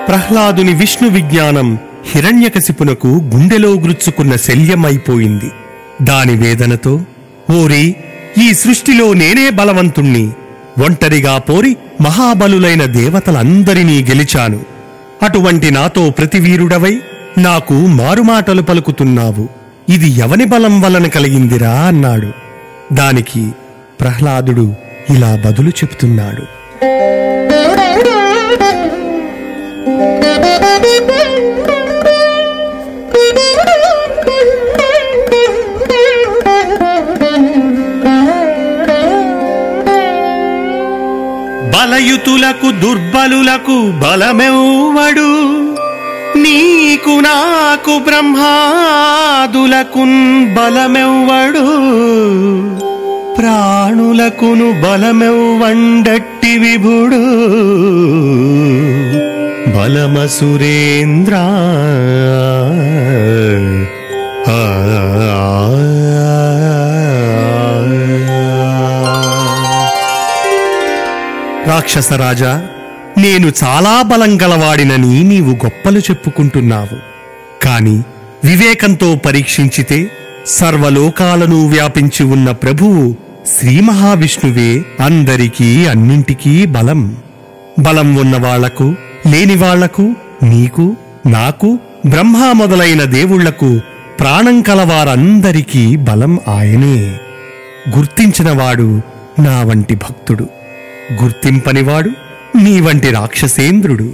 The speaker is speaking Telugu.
ప్రహ్లాదుని విష్ణు విజ్ఞానం హిరణ్యకశిపునకు గుండెలో గుచ్చుకున్న శల్యమైపోయింది. దాని వేదనతో, ఓరి, ఈ సృష్టిలో నేనే బలవంతుణ్ణి, ఒంటరిగా పోరి మహాబలులైన దేవతలందరినీ గెలిచాను. అటువంటి నాతో ప్రతివీరుడవై నాకు మారుమాటలు పలుకుతున్నావు. ఇది ఎవని బలం వలన కలిగిందిరా అన్నాడు. దానికి ప్రహ్లాదుడు ఇలా బదులు చెప్తున్నాడు. బలయుతులకు దుర్బలులకు బలమెవ్వడు, నీకు నాకు బ్రహ్మాదులకున్ బలమెవ్వడు, ప్రాణులకును బలమెవ్వండట్టి విభుడు, బలమసురేంద్ర. రాక్షసరాజా, నేను చాలా బలం గలవాడినని నీవు గొప్పలు చెప్పుకుంటున్నావు. కాని వివేకంతో పరీక్షించితే సర్వలోకాలను వ్యాపించి ఉన్న ప్రభువు శ్రీ మహావిష్ణువే అందరికీ అన్నింటికీ బలం. బలం ఉన్నవాళ్లకు, లేనివాళ్లకు, నీకు, నాకు, బ్రహ్మ మొదలైన దేవుళ్లకు, ప్రాణం కలవారందరికీ బలం ఆయనే. గుర్తించినవాడు నా వంటి భక్తుడు, గుర్తింపనివాడు నీ వంటి రాక్షసేంద్రుడు.